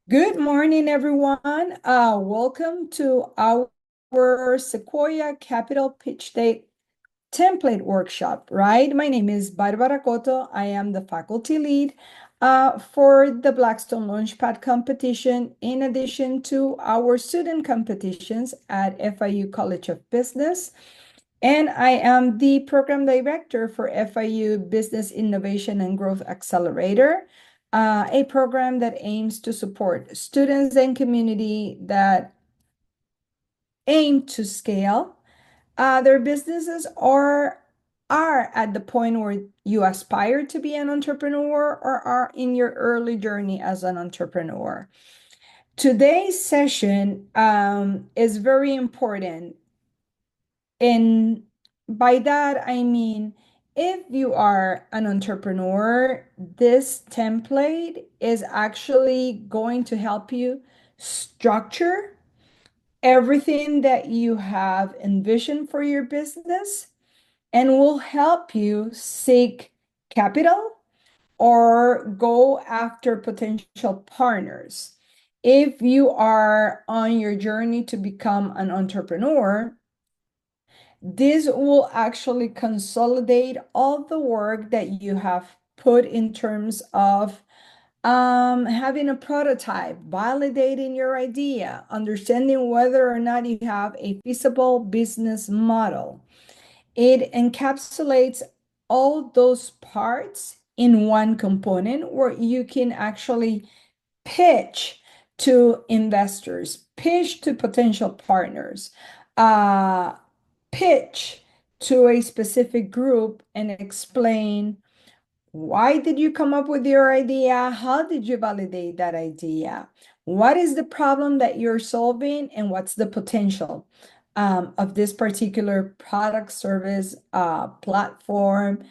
Good morning, everyone. Welcome to our Sequoia Capital Pitch Day Template Workshop, right? My name is Barbara Cotto. I am the faculty lead for the Blackstone Launchpad competition, in addition to our student competitions at FIU College of Business. And I am the program director for FIU Business Innovation and Growth Accelerator, a program that aims to support students and community that aim to scale their businesses or are at the point where you aspire to be an entrepreneur or are in your early journey as an entrepreneur. Today's session is very important. And by that, I mean, if you are an entrepreneur, this template is actually going to help you structure everything that you have envisioned for your business and will help you seek capital or go after potential partners. If you are on your journey to become an entrepreneur, this will actually consolidate all the work that you have put in terms of having a prototype, validating your idea, understanding whether or not you have a feasible business model. It encapsulates all those parts in one component where you can actually pitch to investors, pitch to potential partners, uh, pitch to a specific group and explain why did you come up with your idea? How did you validate that idea? What is the problem that you're solving and what's the potential of this particular product, service, platform,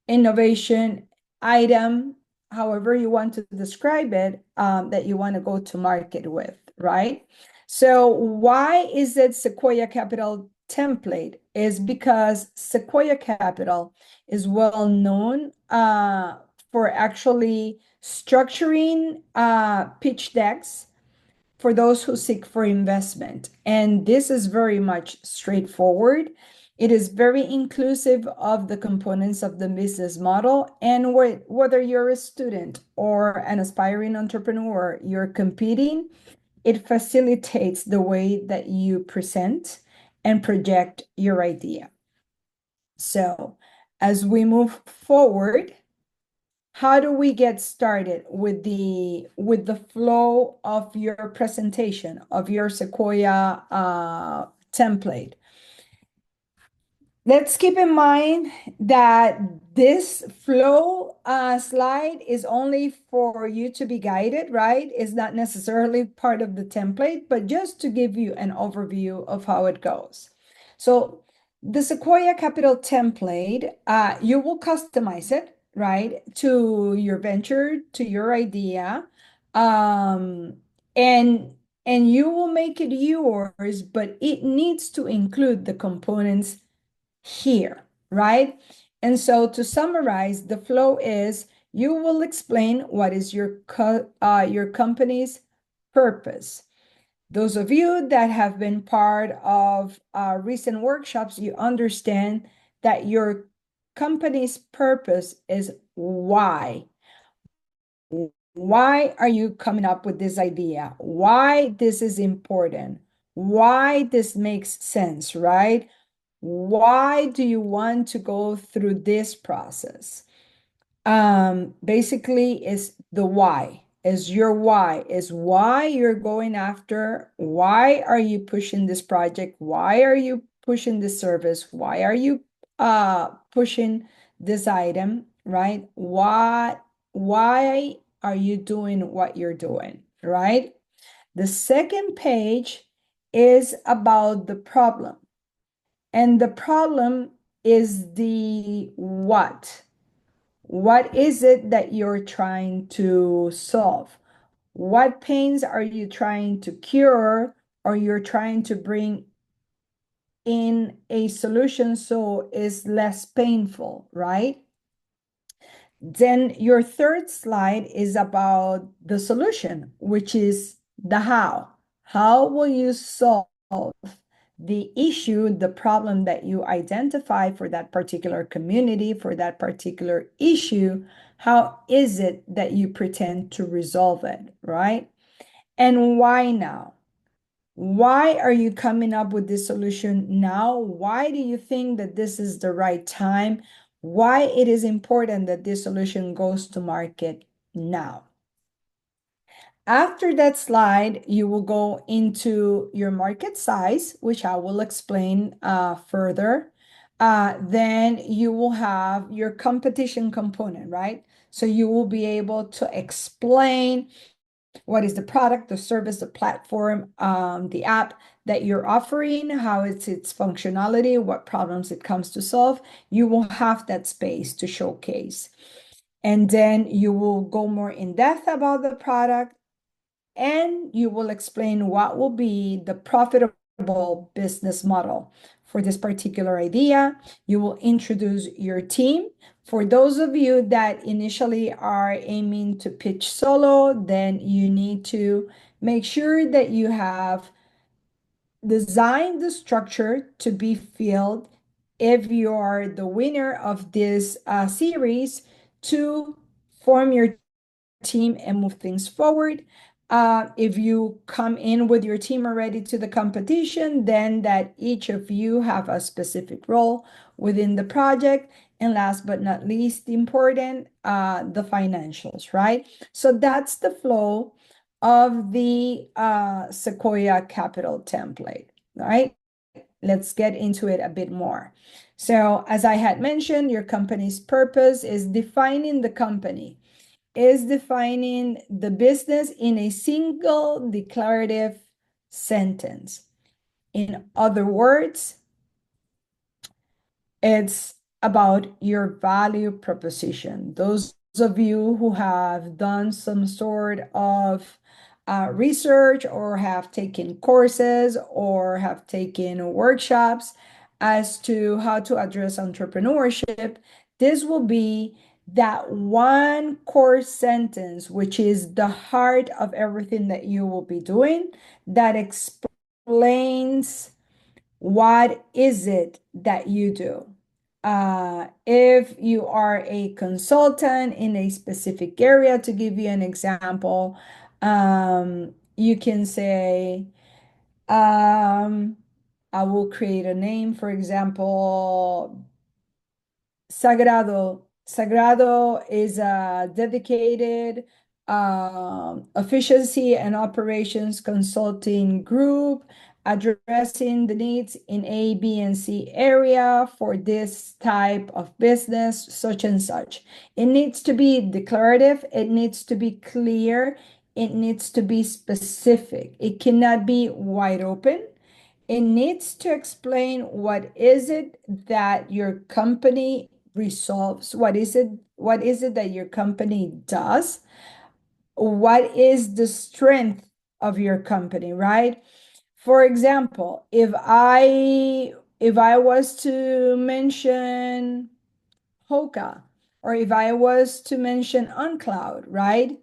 innovation, item, however you want to describe it, that you want to go to market with, right? So why is it Sequoia Capital Template? Is because Sequoia Capital is well known for actually structuring pitch decks for those who seek for investment. And this is very much straightforward. It is very inclusive of the components of the business model. And whether you're a student or an aspiring entrepreneur, you're competing, it facilitates the way that you present and project your idea. So as we move forward, how do we get started with the flow of your presentation of your Sequoia template? Let's keep in mind that this flow slide is only for you to be guided, right? It's not necessarily part of the template, but just to give you an overview of how it goes. So the Sequoia Capital template, you will customize it, right, to your venture, to your idea, um, and and you will make it yours, but it needs to include the components here, right? And so to summarize, the flow is you will explain what is your company's purpose. Those of you that have been part of recent workshops, you understand that your company's purpose is why. Why are you coming up with this idea? Why this is important? Why this makes sense, right? Why do you want to go through this process? Basically is the why, is your why, is why you're going after, why are you pushing this project? Why are you pushing this service? Why are you pushing this item, right? Why are you doing what you're doing, right? The second page is about the problem. And the problem is the what. What is it that you're trying to solve? What pains are you trying to cure, or you're trying to bring in a solution so it's less painful, right? Then your third slide is about the solution, which is the how. How will you solve the issue, the problem that you identify for that particular community, for that particular issue? How is it that you pretend to resolve it, right? And why now? Why are you coming up with this solution now? Why do you think that this is the right time? Why it is important that this solution goes to market now? After that slide, you will go into your market size, which I will explain further. Then you will have your competition component, right? So you will be able to explain what is the product, the service, the platform, the app that you're offering, how it's its functionality, what problems it comes to solve. You will have that space to showcase. And then you will go more in depth about the product, and you will explain what will be the profitable business model for this particular idea. You will introduce your team. For those of you that initially are aiming to pitch solo, then you need to make sure that you have designed the structure to be filled if you are the winner of this series to form your team and move things forward. If you come in with your team already to the competition, then that each of you have a specific role within the project. And last but not least important, the financials, right? So that's the flow of the Sequoia Capital template, right? Let's get into it a bit more. So as I had mentioned, your company's purpose is defining the company, is defining the business in a single declarative sentence. In other words, it's about your value proposition. Those of you who have done some sort of research or have taken courses or have taken workshops as to how to address entrepreneurship, this will be that one core sentence, which is the heart of everything that you will be doing, that explains what is it that you do. If you are a consultant in a specific area, to give you an example, you can say, I will create a name, for example, Sagrado. Sagrado is a dedicated efficiency and operations consulting group addressing the needs in A, B, and C area for this type of business, such and such. It needs to be declarative, it needs to be clear, it needs to be specific. It cannot be wide open. It needs to explain what is it that your company resolves, what is it that your company does, what is the strength of your company, right? For example, if I was to mention Hoka, or if I was to mention OnCloud, right?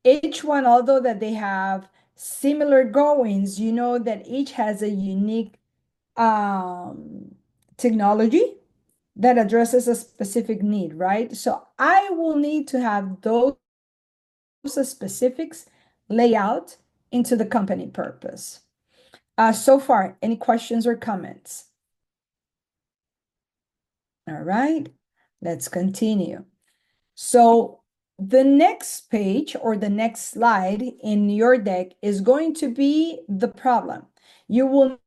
Each one, although that they have similar goings, you know that each has a unique um, technology that addresses a specific need, right? So I will need to have those specifics lay out into the company purpose. So far, any questions or comments? All right, let's continue. So the next page or the next slide in your deck is going to be the problem. You will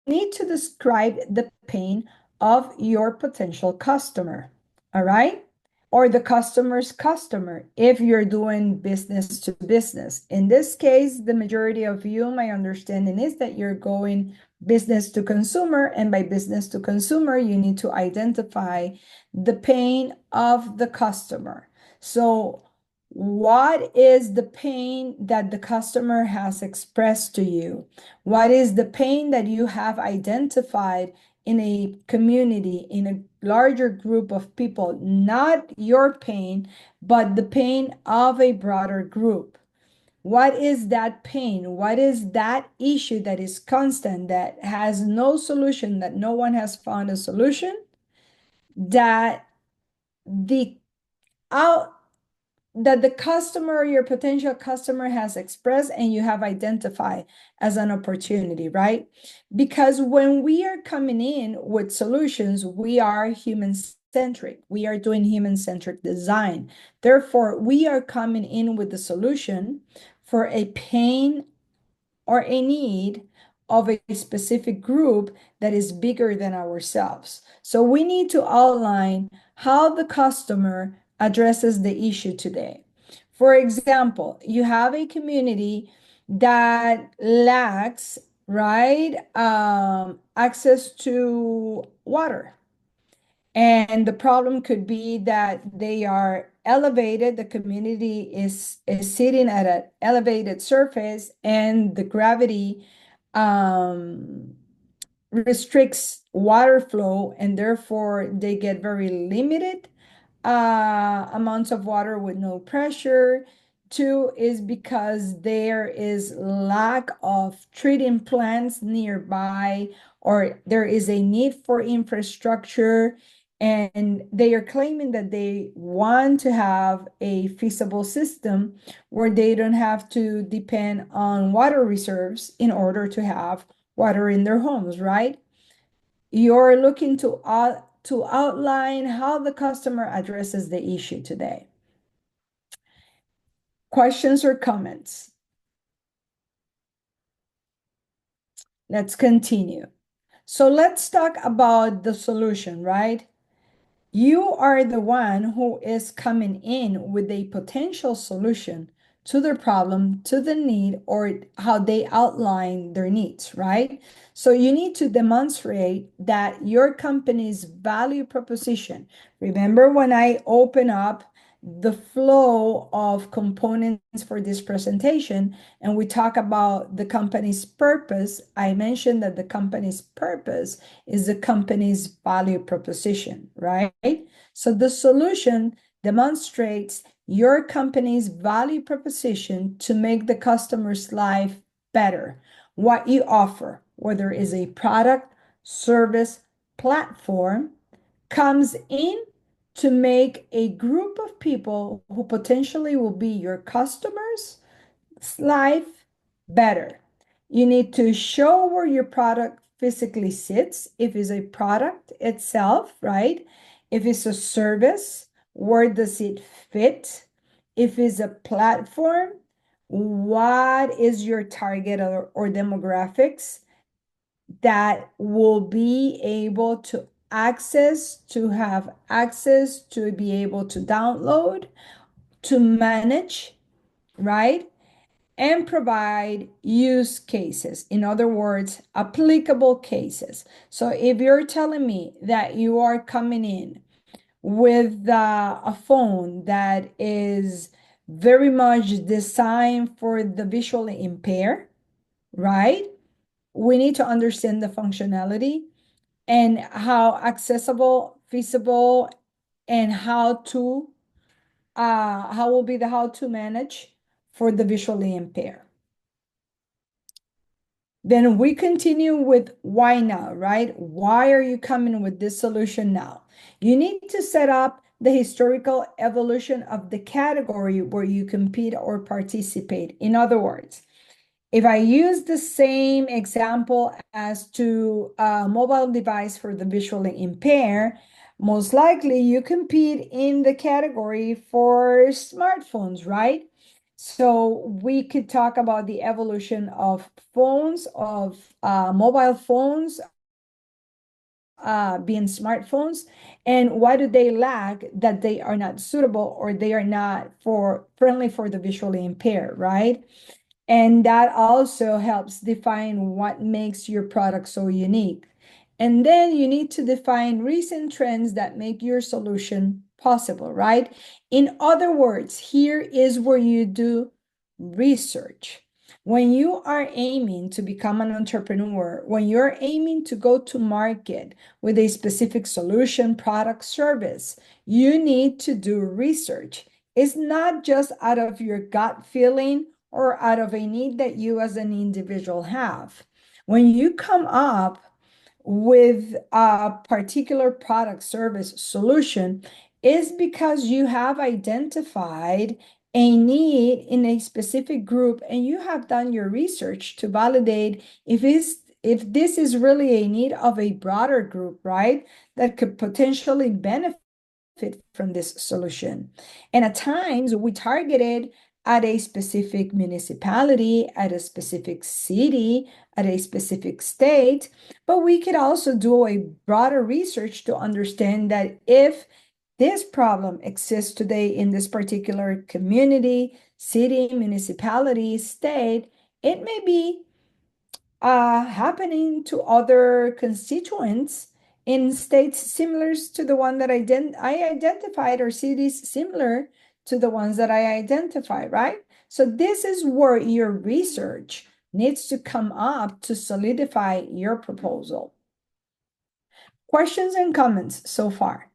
need to describe the pain of your potential customer, all right? Or the customer's customer if you're doing business to business. In this case, the majority of you, my understanding is that you're going business to consumer, and by business to consumer, you need to identify the pain of the customer. So what is the pain that the customer has expressed to you? What is the pain that you have identified in a community, larger group of people, not your pain, but the pain of a broader group. What is that pain? What is that issue that is constant, that has no solution, that no one has found a solution, that the out that the customer, your potential customer, has expressed and you have identified as an opportunity, right? Because when we are coming in with solutions, we are human centric. We are doing human centric design. Therefore, we are coming in with the solution for a pain or a need of a specific group that is bigger than ourselves. So we need to outline how the customer addresses the issue today. For example, you have a community that lacks, right, access to water. And the problem could be that they are elevated, the community is sitting at an elevated surface, and the gravity um, restricts water flow, and therefore they get very limited amounts of water with no pressure. Two is because there is lack of treating plants nearby, or there is a need for infrastructure, and they are claiming that they want to have a feasible system where they don't have to depend on water reserves in order to have water in their homes, right? You're looking to outline how the customer addresses the issue today. Questions or comments? Let's continue. So let's talk about the solution, right? You are the one who is coming in with a potential solution to their problem, to the need, or how they outline their needs, right? So you need to demonstrate that your company's value proposition. Remember when I open up the flow of components for this presentation and we talk about the company's purpose, I mentioned that the company's purpose is the company's value proposition, right? So the solution demonstrates your company's value proposition to make the customer's life better. What you offer, whether it is a product, service, platform, comes in to make a group of people who potentially will be your customers' life better. You need to show where your product physically sits, if it's a product itself, right? If it's a service, where does it fit? If it's a platform, what is your target or demographics that will be able to have access to be able to download, to manage, right? And provide use cases. In other words, applicable cases. So if you're telling me that you are coming in with a phone that is very much designed for the visually impaired, right? We need to understand the functionality and how accessible, feasible, and how will be the how to manage for the visually impaired. Then we continue with why now, right? Why are you coming with this solution now? You need to set up the historical evolution of the category where you compete or participate. In other words, if I use the same example as to a mobile device for the visually impaired, most likely you compete in the category for smartphones, right? So we could talk about the evolution of phones, of mobile phones being smartphones, and why do they lack that they are not suitable or they are not friendly for the visually impaired, right? And that also helps define what makes your product so unique. And then you need to define recent trends that make your solution possible, right? In other words, here is where you do research. When you are aiming to become an entrepreneur, when you're aiming to go to market with a specific solution, product, service, you need to do research. It's not just out of your gut feeling or out of a need that you as an individual have. When you come up with a particular product, service, solution, is because you have identified a need in a specific group and you have done your research to validate if this is really a need of a broader group, right? That could potentially benefit from this solution. And at times we targeted at a specific municipality, at a specific city, at a specific state, but we could also do a broader research to understand that if this problem exists today in this particular community, city, municipality, state, it may be happening to other constituents in states similar to the one that I identified, or cities similar to the ones that I identified, right? So this is where your research needs to come up to solidify your proposal. Questions and comments so far?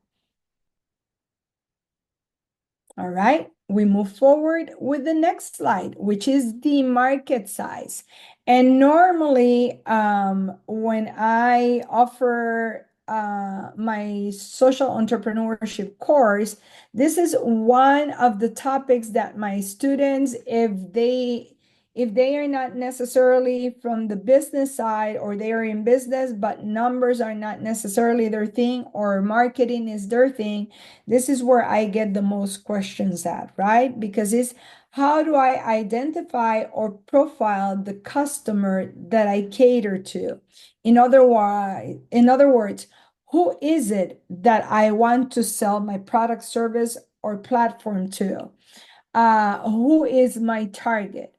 All right, we move forward with the next slide, which is the market size. And normally, when I offer my social entrepreneurship course, this is one of the topics that my students, if they are not necessarily from the business side, or they are in business but numbers are not necessarily their thing, or marketing is their thing, this is where I get the most questions at, right? Because it's how do I identify or profile the customer that I cater to? In other words, who is it that I want to sell my product, service, or platform to? Who is my target?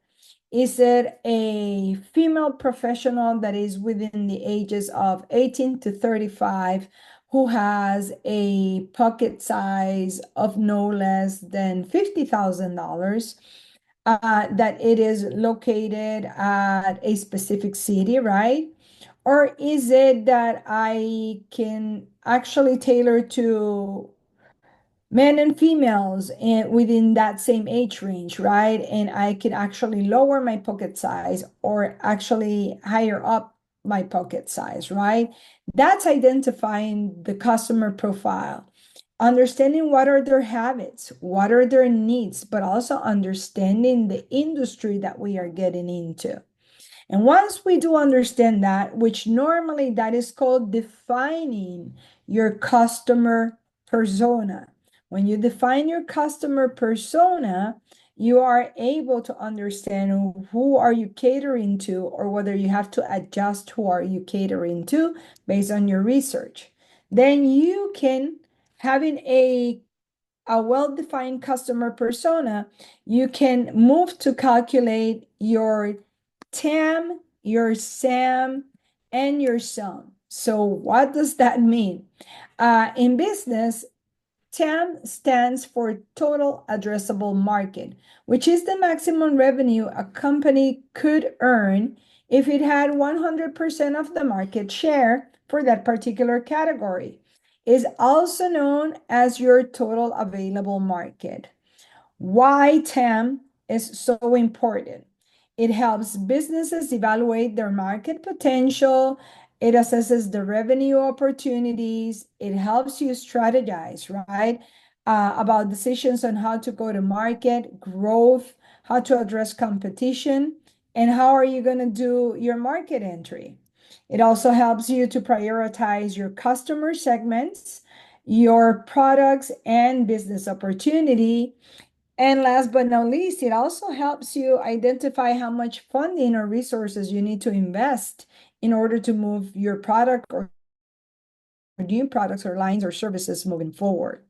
Is it a female professional that is within the ages of 18 to 35 who has a pocket size of no less than $50,000? That it is located at a specific city, right? Or is it that I can actually tailor to men and females within that same age range, right? And I can actually lower my pocket size or actually higher up my pocket size, right? That's identifying the customer profile, understanding what are their habits, what are their needs, but also understanding the industry that we are getting into. And once we do understand that, which normally that is called defining your customer persona. When you define your customer persona, you are able to understand who are you catering to, or whether you have to adjust who are you catering to based on your research. Then you can, having a well-defined customer persona, you can move to calculate your TAM, your SAM, and your SUM. So what does that mean? In business, TAM stands for total addressable market, which is the maximum revenue a company could earn if it had 100% of the market share for that particular category. Is also known as your total available market. Why TAM is so important? It helps businesses evaluate their market potential. It assesses the revenue opportunities. It helps you strategize, right? About decisions on how to go to market, growth, how to address competition, and how are you going to do your market entry. It also helps you to prioritize your customer segments, your products, and business opportunity. And last but not least, it also helps you identify how much funding or resources you need to invest in order to move your product or new products or lines or services moving forward.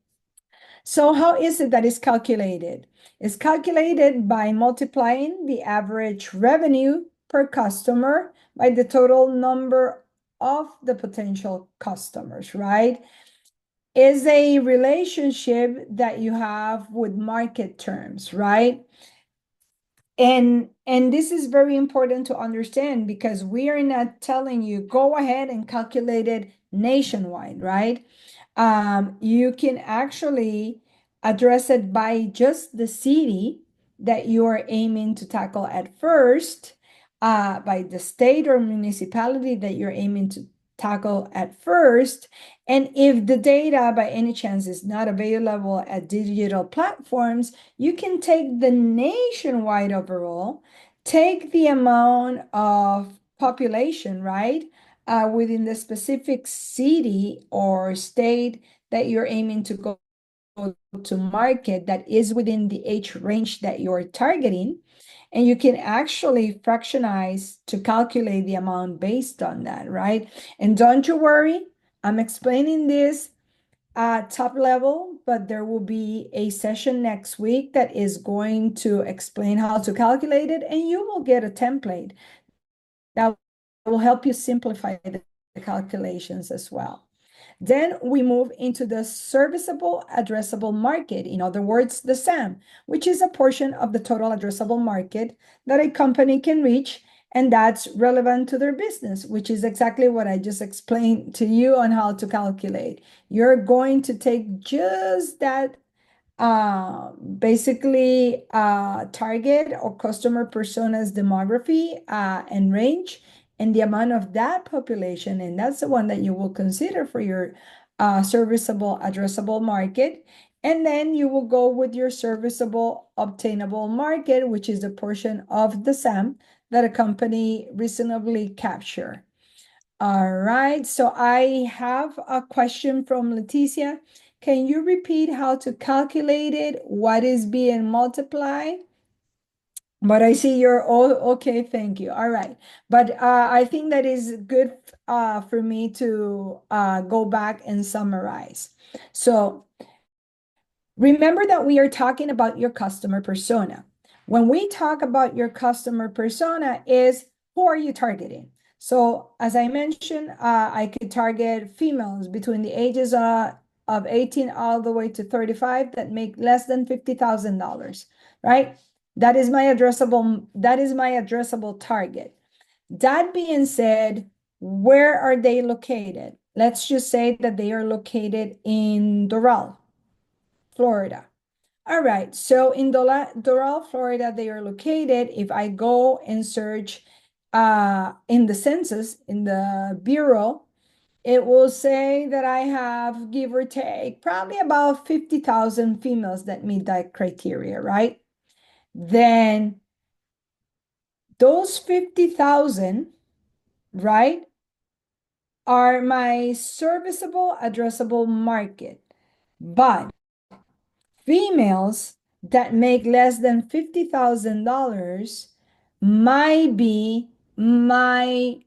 So how is it that it's calculated? It's calculated by multiplying the average revenue per customer by the total number of the potential customers, right? Is a relationship that you have with market terms, right? And this is very important to understand because we are not telling you go ahead and calculate it nationwide, right? You can actually address it by just the city that you are aiming to tackle at first, by the state or municipality that you're aiming to tackle at first. And if the data by any chance is not available at digital platforms, you can take the nationwide overall, take the amount of population, right? Within the specific city or state that you're aiming to go to market that is within the age range that you're targeting. And you can actually fractionize to calculate the amount based on that, right? And don't you worry, I'm explaining this top level, but there will be a session next week that is going to explain how to calculate it, and you will get a template that will help you simplify the calculations as well. Then we move into the serviceable addressable market, in other words, the SAM, which is a portion of the total addressable market that a company can reach, and that's relevant to their business, which is exactly what I just explained to you on how to calculate. You're going to take just that basically target or customer personas demography and range and the amount of that population, and that's the one that you will consider for your serviceable addressable market. And then you will go with your serviceable obtainable market, which is the portion of the SAM that a company reasonably capture. All right, so I have a question from Leticia. Can you repeat how to calculate it? What is being multiplied? But I see you're all okay, thank you. All right. But I think that is good for me to go back and summarize. So remember that we are talking about your customer persona. When we talk about your customer persona is who are you targeting? So as I mentioned, I could target females between the ages of 18 all the way to 35 that make less than $50,000, right? That is my addressable target. That being said, where are they located? Let's just say that they are located in Doral, Florida. All right, so in Doral, Florida, they are located. If I go and search in the census, in the bureau, it will say that I have, give or take, probably about 50,000 females that meet that criteria, right? Then those 50,000, right, are my serviceable addressable market. But females that make less than $50,000 might be my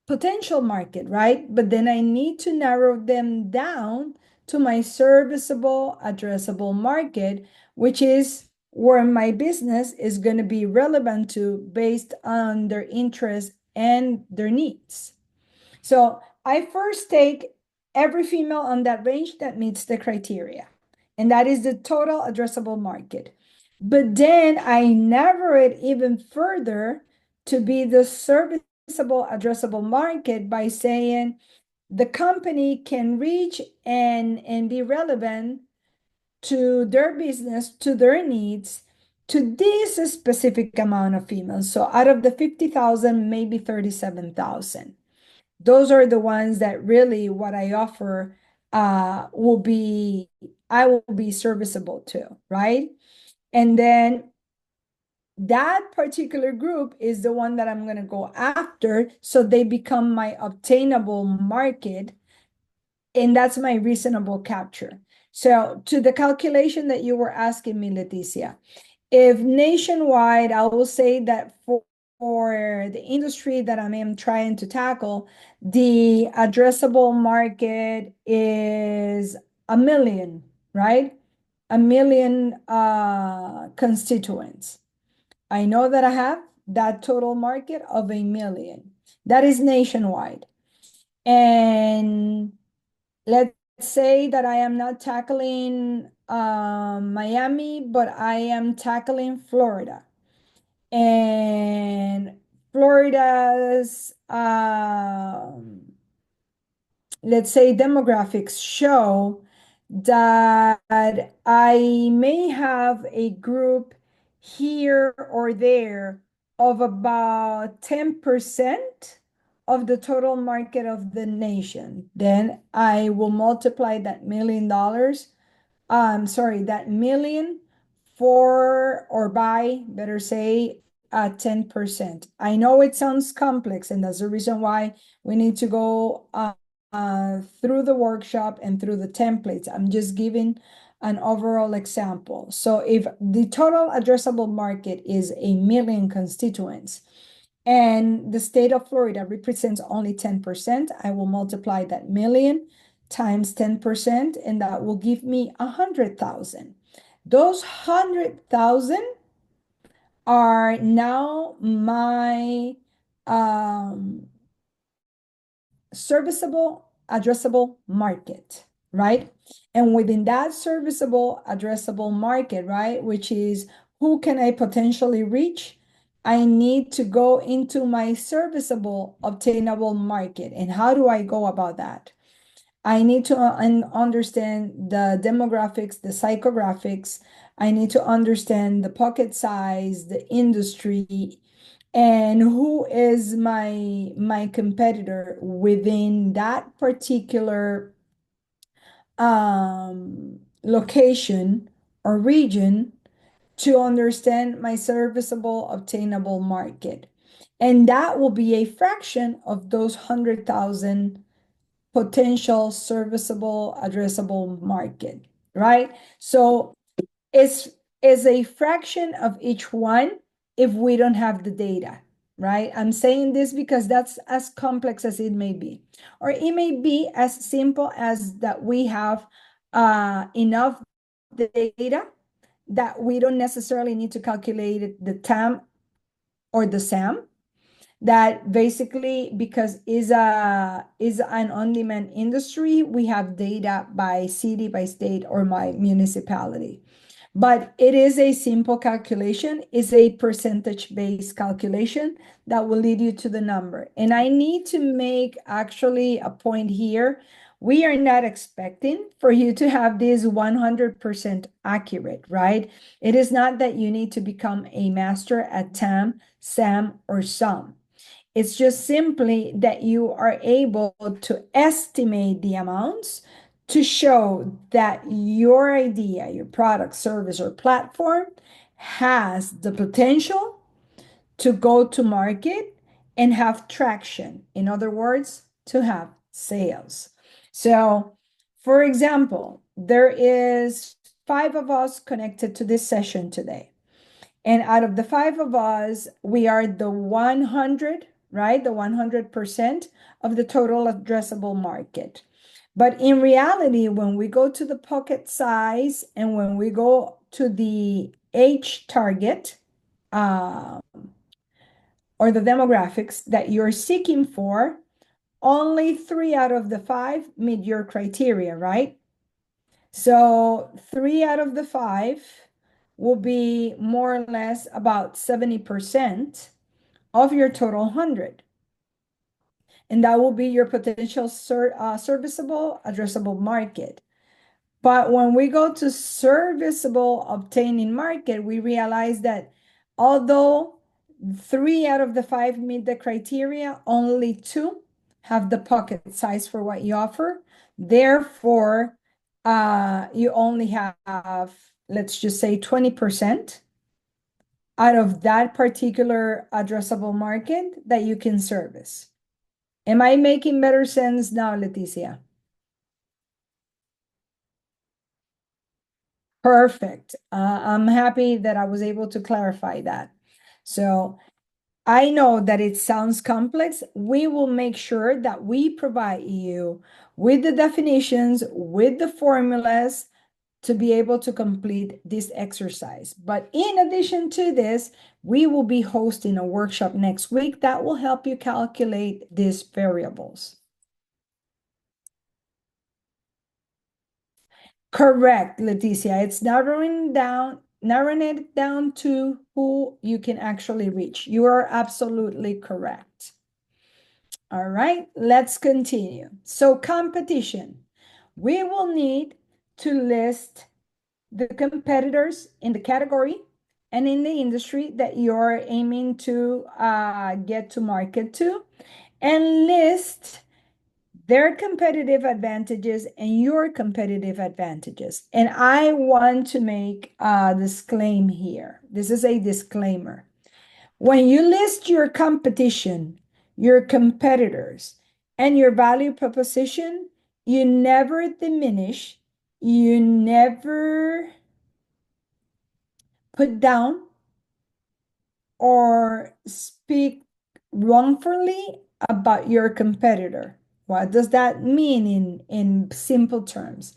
potential market, right? But then I need to narrow them down to my serviceable addressable market, which is where my business is going to be relevant to based on their interests and their needs. So I first take every female on that range that meets the criteria, and that is the total addressable market. But then I narrow it even further to be the serviceable addressable market by saying the company can reach and be relevant to their business, to their needs, to this specific amount of females. So out of the 50,000, maybe 37,000. Those are the ones that really what I offer will be, I will be serviceable to, right? And then that particular group is the one that I'm going to go after. So they become my obtainable market. And that's my reasonable capture. So to the calculation that you were asking me, Leticia, if nationwide, I will say that for the industry that I am trying to tackle, the addressable market is a million, right? A million constituents. I know that I have that total market of a million. That is nationwide. And let's say that I am not tackling Miami, but I am tackling Florida. And Florida's, let's say, demographics show that I may have a group here or there of about 10% of the total market of the nation. Then I will multiply that $1 million, sorry, that million for or by, better say, 10%. I know it sounds complex, and that's the reason why we need to go through the workshop and through the templates. I'm just giving an overall example. So if the total addressable market is 1 million constituents, and the state of Florida represents only 10%, I will multiply that million times 10%, and that will give me 100,000. Those 100,000 are now my um, serviceable addressable market, right? And within that serviceable addressable market, right, which is who can I potentially reach? I need to go into my serviceable obtainable market. And how do I go about that? I need to understand the demographics, the psychographics. I need to understand the pocket size, the industry, and who is my competitor within that particular location or region to understand my serviceable obtainable market. And that will be a fraction of those 100,000 potential serviceable addressable market, right? So it's is a fraction of each one if we don't have the data, right? I'm saying this because that's as complex as it may be, or it may be as simple as that we have enough data that we don't necessarily need to calculate the TAM or the SAM, that basically, because is an on-demand industry, we have data by city, by state, or by municipality. But it is a simple calculation, is a percentage-based calculation that will lead you to the number. And I need to make actually a point here. We are not expecting for you to have this 100% accurate, right? It is not that you need to become a master at TAM, SAM, or SUM. It's just simply that you are able to estimate the amounts to show that your idea, your product, service, or platform has the potential to go to market and have traction. In other words, to have sales. So, for example, there is 5 of us connected to this session today. And out of the 5 of us, we are the 100, right? The 100% of the total addressable market. But in reality, when we go to the pocket size and when we go to the age target or the demographics that you're seeking for, only 3 out of the 5 meet your criteria, right? So 3 out of the 5 will be more or less about 70% of your total 100. And that will be your potential serviceable addressable market. But when we go to serviceable obtaining market, we realize that although 3 out of the 5 meet the criteria, only 2 have the pocket size for what you offer. Therefore, you only have, let's just say, 20% out of that particular addressable market that you can service. Am I making better sense now, Leticia? Perfect. I'm happy that I was able to clarify that. So I know that it sounds complex. We will make sure that we provide you with the definitions, with the formulas to be able to complete this exercise. But in addition to this, we will be hosting a workshop next week that will help you calculate these variables. Correct, Leticia. It's narrowing down narrowing it down to who you can actually reach. You are absolutely correct. All right, let's continue. So competition. We will need to list the competitors in the category and in the industry that you're aiming to get to market to, and list their competitive advantages and your competitive advantages. And I want to make a disclaimer here. This is a disclaimer. When you list your competition, your competitors, and your value proposition, you never diminish, you never put down or speak wrongfully about your competitor. What does that mean in simple terms?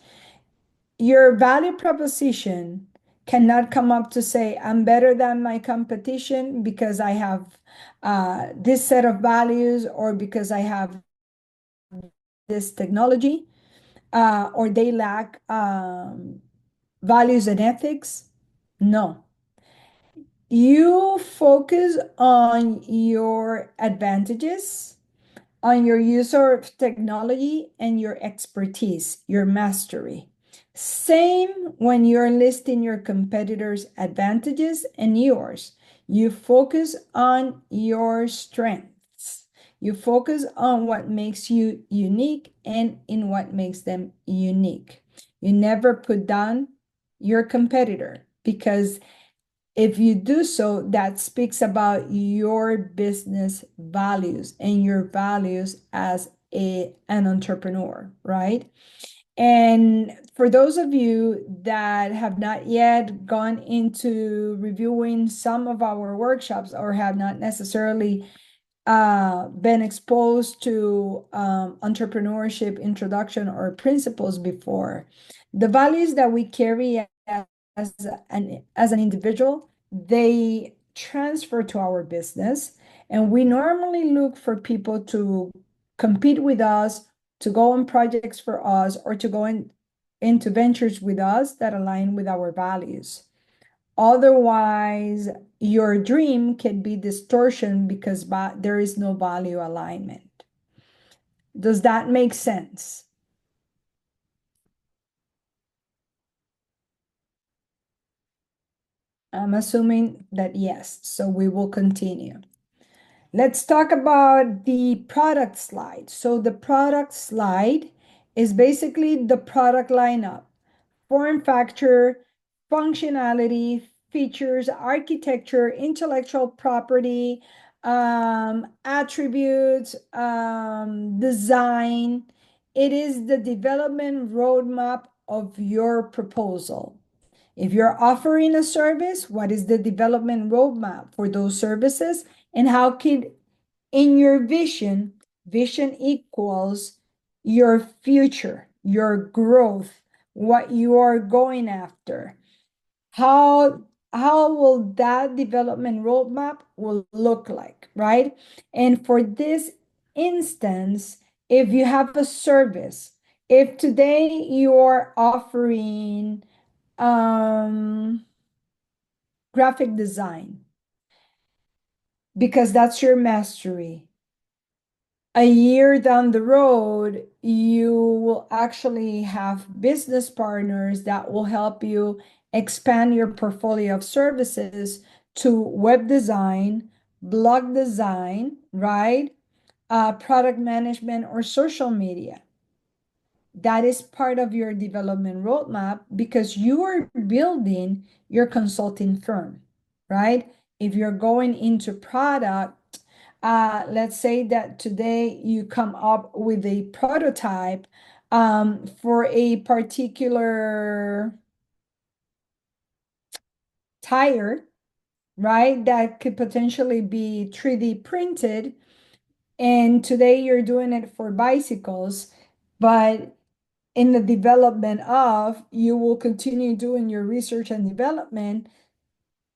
Your value proposition cannot come up to say, I'm better than my competition because I have this set of values, or because I have this technology, or they lack values and ethics. No. You focus on your advantages, on your use of technology, and your expertise, your mastery. Same when you're listing your competitors' advantages and yours. You focus on your strengths. You focus on what makes you unique and in what makes them unique. You never put down your competitor, because if you do so, that speaks about your business values and your values as an entrepreneur, right? And for those of you that have not yet gone into reviewing some of our workshops, or have not necessarily been exposed to entrepreneurship introduction or principles before, the values that we carry as an individual, they transfer to our business. And we normally look for people to compete with us, to go on projects for us, or to go into ventures with us that align with our values. Otherwise, your dream can be distortion because there is no value alignment. Does that make sense? I'm assuming that yes. So we will continue. Let's talk about the product slide. So the product slide is basically the product lineup: form factor, functionality, features, architecture, intellectual property, attributes, design. It is the development roadmap of your proposal. If you're offering a service, what is the development roadmap for those services? And how can, in your vision, vision equals your future, your growth, what you are going after. How will that development roadmap will look like, right? And for this instance, if you have a service, if today you're offering graphic design because that's your mastery, a year down the road, you will actually have business partners that will help you expand your portfolio of services to web design, blog design, right? Product management, or social media. That is part of your development roadmap because you are building your consulting firm, right? If you're going into product, let's say that today you come up with a prototype for a particular tire, right? That could potentially be 3D printed. And today you're doing it for bicycles, but in the development of, you will continue doing your research and development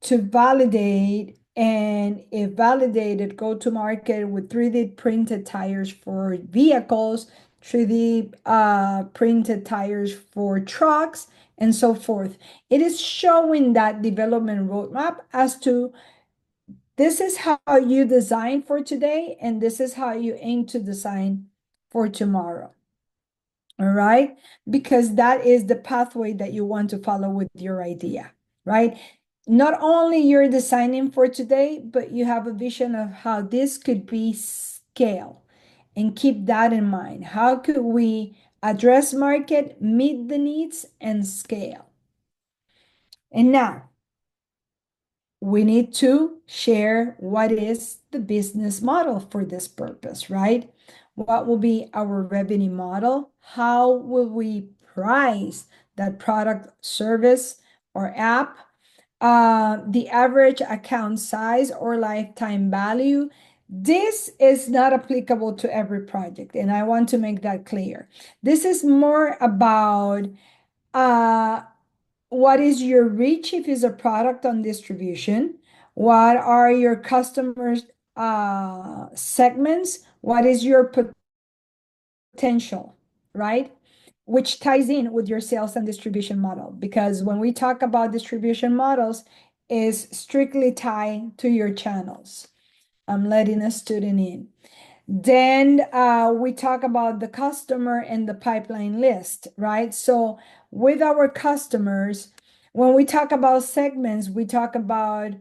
to validate, and if validated, go to market with 3D printed tires for vehicles 3D printed tires for trucks, and so forth. It is showing that development roadmap as to this is how you design for today, and this is how you aim to design for tomorrow. All right? Because that is the pathway that you want to follow with your idea, right? Not only you're designing for today, but you have a vision of how this could be scale. And keep that in mind. How could we address market, meet the needs, and scale? And now, we need to share what is the business model for this purpose, right? What will be our revenue model? How will we price that product, service, or app? The average account size or lifetime value. This is not applicable to every project, and I want to make that clear. This is more about uh, what is your reach if it's a product on distribution? What are your customers segments? What is your potential, right? Which ties in with your sales and distribution model. Because when we talk about distribution models, is strictly tied to your channels. I'm letting a student in. Then we talk about the customer and the pipeline list, right? So with our customers, when we talk about segments, we talk about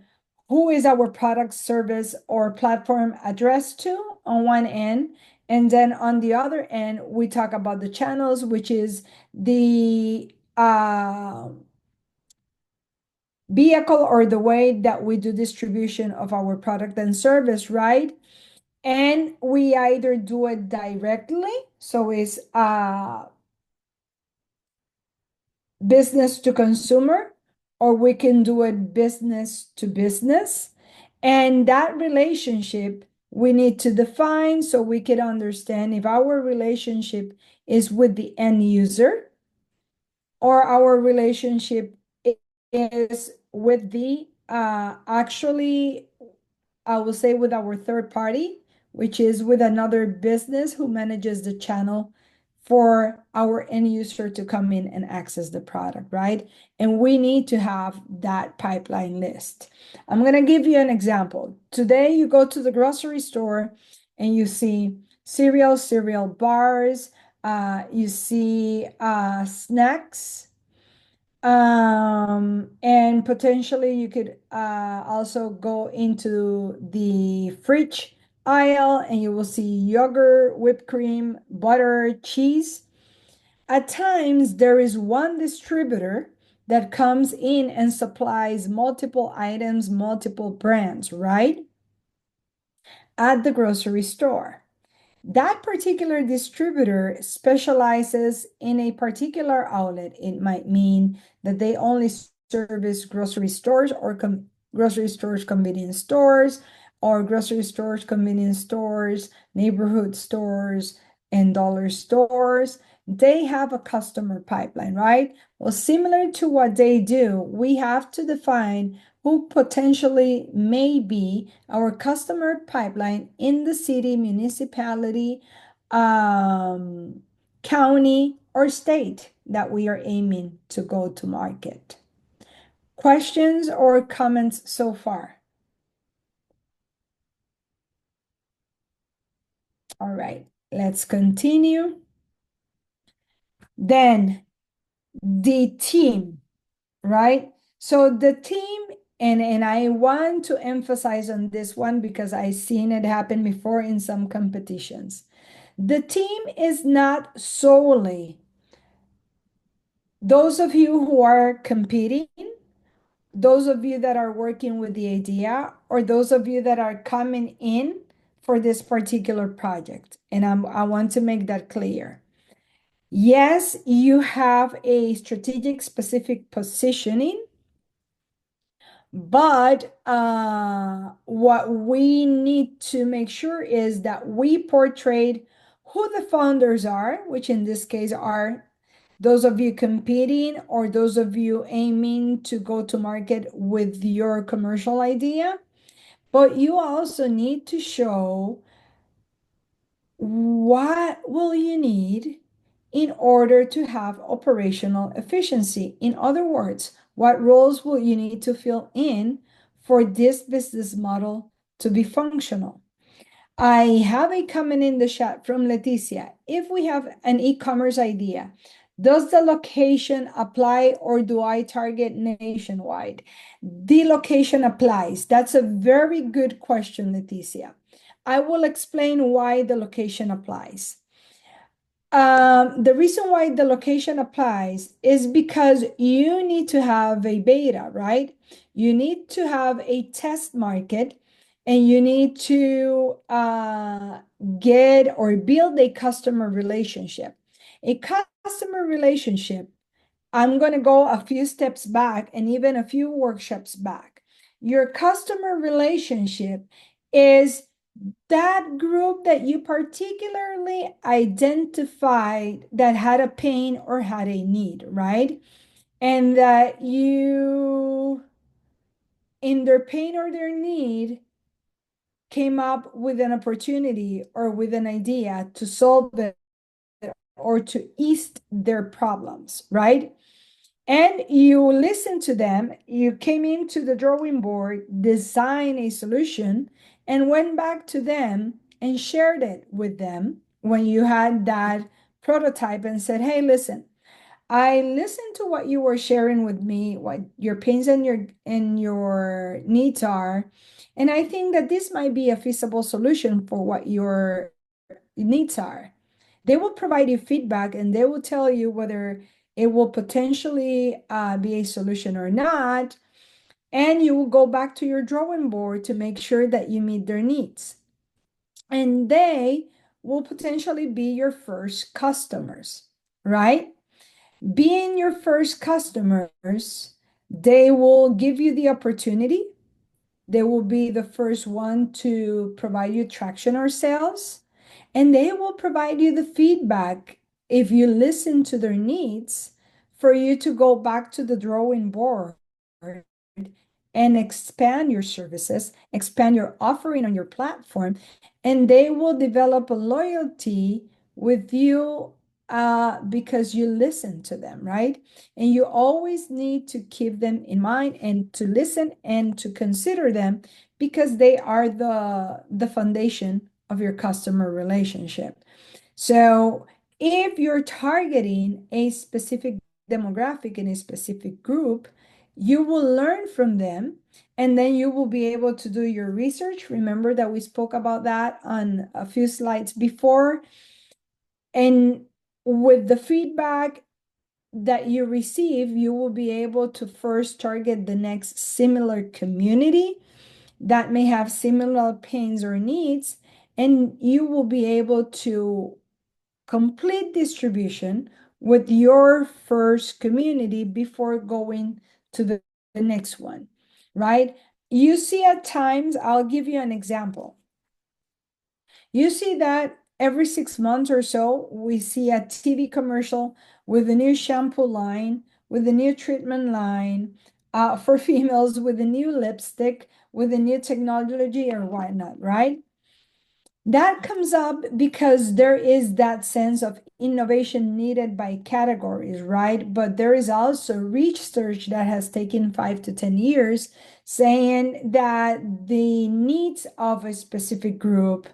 who is our product, service, or platform addressed to on one end. And then on the other end, we talk about the channels, which is the vehicle or the way that we do distribution of our product and service, right? And we either do it directly, so it's business to consumer, or we can do it business to business. And that relationship we need to define so we can understand if our relationship is with the end user or our relationship is with the actually I will say with our third party, which is with another business who manages the channel for our end user to come in and access the product, right? And we need to have that pipeline list. I'm going to give you an example. Today, you go to the grocery store and you see cereal bars, you see snacks, and potentially you could also go into the fridge aisle and you will see yogurt, whipped cream, butter, cheese. At times, there is one distributor that comes in and supplies multiple items, multiple brands, right? At the grocery store. That particular distributor specializes in a particular outlet. It might mean that they only service grocery stores or grocery stores, convenience stores, or grocery stores, convenience stores, neighborhood stores, and dollar stores. They have a customer pipeline, right? Well, similar to what they do, we have to define who potentially may be our customer pipeline in the city, municipality, county, or state that we are aiming to go to market. Questions or comments so far? All right, let's continue. Then the team, right? So the team, and I want to emphasize on this one because I've seen it happen before in some competitions. The team is not solely those of you who are competing, those of you that are working with the idea, or those of you that are coming in for this particular project. And I want to make that clear. Yes, you have a strategic specific positioning, but what we need to make sure is that we portray who the founders are, which in this case are those of you competing or those of you aiming to go to market with your commercial idea. But you also need to show What will you need in order to have operational efficiency? In other words, what roles will you need to fill in for this business model to be functional? I have a comment in the chat from Leticia. If we have an e-commerce idea, does the location apply or do I target nationwide? The location applies. That's a very good question, Leticia. I will explain why the location applies. The reason why the location applies is because you need to have a beta, right? You need to have a test market and you need to get or build a customer relationship. A customer relationship, I'm going to go a few steps back and even a few workshops back. Your customer relationship is that group that you particularly identified that had a pain or had a need, right? And that you, in their pain or their need, came up with an opportunity or with an idea to solve it or to ease their problems, right? And you listen to them, you came into the drawing board, design a solution, and went back to them and shared it with them when you had that prototype and said, hey, listen, I listened to what you were sharing with me, what your pains and your needs are. And I think that this might be a feasible solution for what your needs are. They will provide you feedback and they will tell you whether it will potentially be a solution or not. And you will go back to your drawing board to make sure that you meet their needs. And they will potentially be your first customers, right? Being your first customers, they will give you the opportunity. They will be the first one to provide you traction or sales. And they will provide you the feedback if you listen to their needs for you to go back to the drawing board and expand your services, expand your offering on your platform, and they will develop a loyalty with you because you listen to them, right? And you always need to keep them in mind and to listen and to consider them because they are the foundation of your customer relationship. So if you're targeting a specific demographic in a specific group, you will learn from them and then you will be able to do your research. Remember that we spoke about that on a few slides before. And with the feedback that you receive, you will be able to first target the next similar community that may have similar pains or needs, and you will be able to complete distribution with your first community before going to the next one, right? You see at times, I'll give you an example. You see that every 6 months or so, we see a TV commercial with a new shampoo line, with a new treatment line, for females with a new lipstick, with a new technology or whatnot, right? That comes up because there is that sense of innovation needed by categories, right? But there is also research that has taken 5 to 10 years saying that the needs of a specific group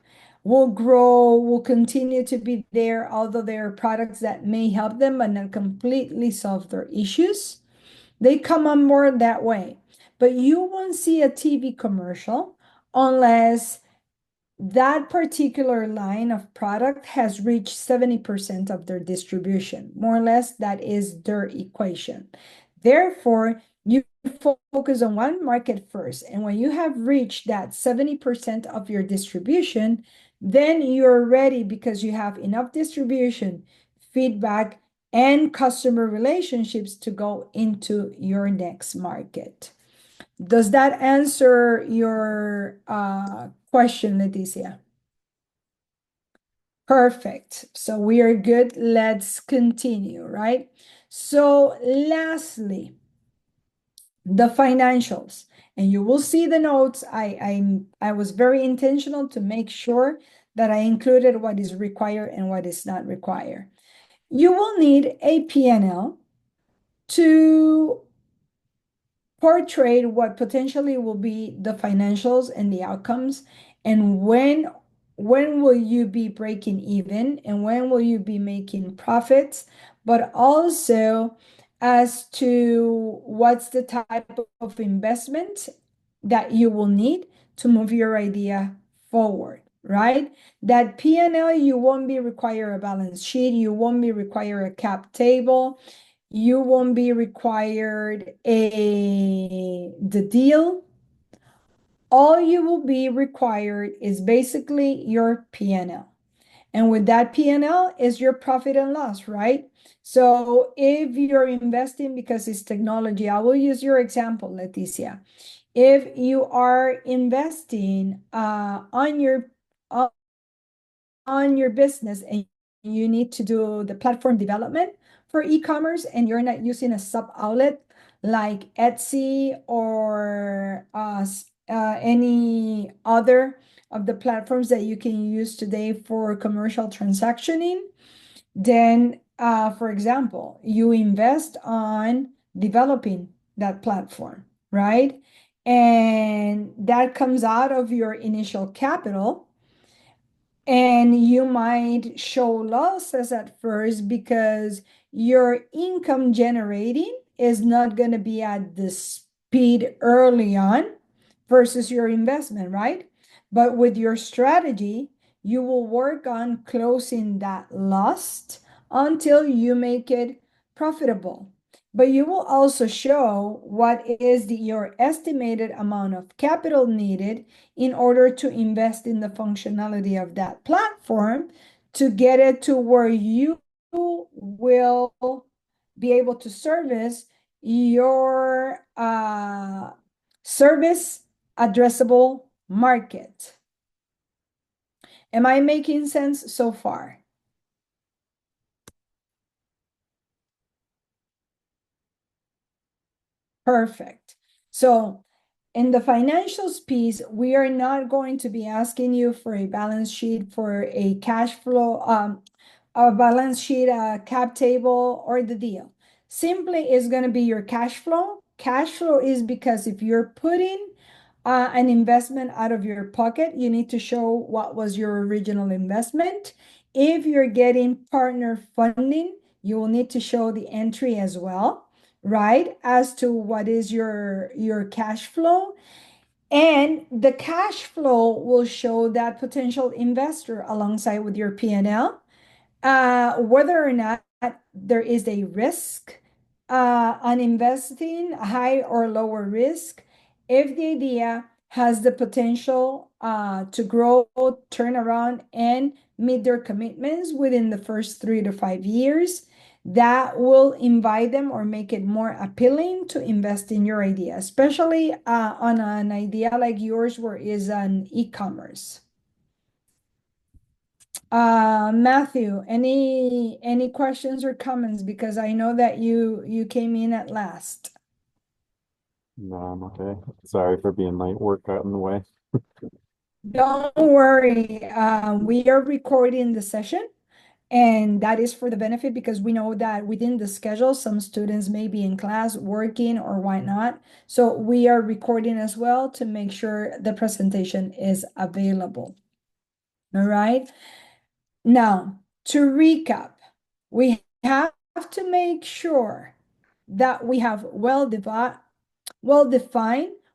will grow, will continue to be there, although there are products that may help them but not completely solve their issues. They come on board that way. But you won't see a TV commercial unless that particular line of product has reached 70% of their distribution. More or less, that is their equation. Therefore, you focus on one market first. And when you have reached that 70% of your distribution, then you're ready because you have enough distribution, feedback, and customer relationships to go into your next market. Does that answer your question, Leticia? Perfect. So we are good. Let's continue, right? So lastly, the financials. And you will see the notes. I was very intentional to make sure that I included what is required and what is not required. You will need a P&L to portray what potentially will be the financials and the outcomes, and when will you be breaking even and when will you be making profits, but also as to what's the type of investment that you will need to move your idea forward, right? That P&L, you won't be require a balance sheet, you won't be require a cap table, you won't be required the deal. All you will be required is basically your P&L. And with that P&L is your profit and loss, right? So if you're investing because it's technology, I will use your example, Leticia. If you are investing on your business and you need to do the platform development for e-commerce and you're not using a sub outlet like Etsy or any other of the platforms that you can use today for commercial transactioning, then for example, you invest on developing that platform, right? And that comes out of your initial capital. And you might show losses at first because your income generating is not going to be at the speed early on versus your investment, right? But with your strategy, you will work on closing that loss until you make it profitable. But you will also show what is your estimated amount of capital needed in order to invest in the functionality of that platform to get it to where you will be able to service your service addressable market. Am I making sense so far? Perfect. So in the financials piece, we are not going to be asking you for a balance sheet, for a cash flow, a balance sheet, a cap table, or the deal. Simply is going to be your cash flow. Cash flow is because if you're putting an investment out of your pocket, you need to show what was your original investment. If you're getting partner funding, you will need to show the entry as well, right? As to what is your cash flow. And the cash flow will show that potential investor alongside with your P&L, whether or not there is a risk on investing, high or lower risk, if the idea has the potential to grow, turn around, and meet their commitments within the first 3 to 5 years, that will invite them or make it more appealing to invest in your idea, especially on an idea like yours where is an e-commerce. Matthew, any questions or comments? Because I know that you came in at last. No, I'm okay. Sorry for being late. Work got in the way. Don't worry. We are recording the session, and that is for the benefit because we know that within the schedule, some students may be in class working or whatnot. So we are recording as well to make sure the presentation is available. All right. Now, to recap, we have to make sure that we have well defined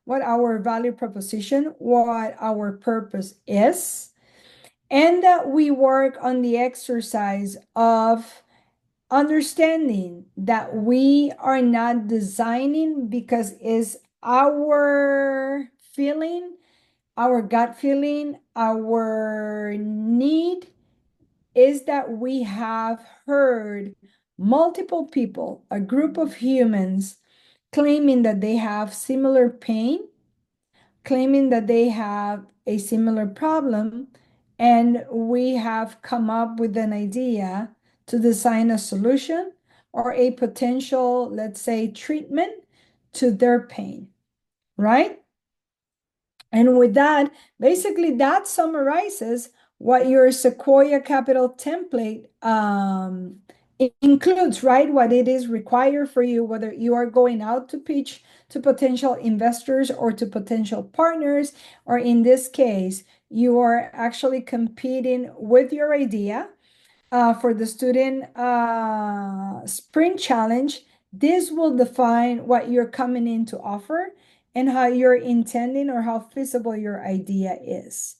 what our value proposition, what our purpose is, and that we work on the exercise of understanding that we are not designing because it's our feeling, our gut feeling, our need is that we have heard multiple people, a group of humans, claiming that they have similar pain, claiming that they have a similar problem, and we have come up with an idea to design a solution or a potential, let's say, treatment to their pain, right? And with that, basically, that summarizes what your Sequoia Capital template it includes, right? What it is required for you, whether you are going out to pitch to potential investors or to potential partners, or in this case, you are actually competing with your idea for the student sprint challenge. This will define what you're coming in to offer and how you're intending or how feasible your idea is.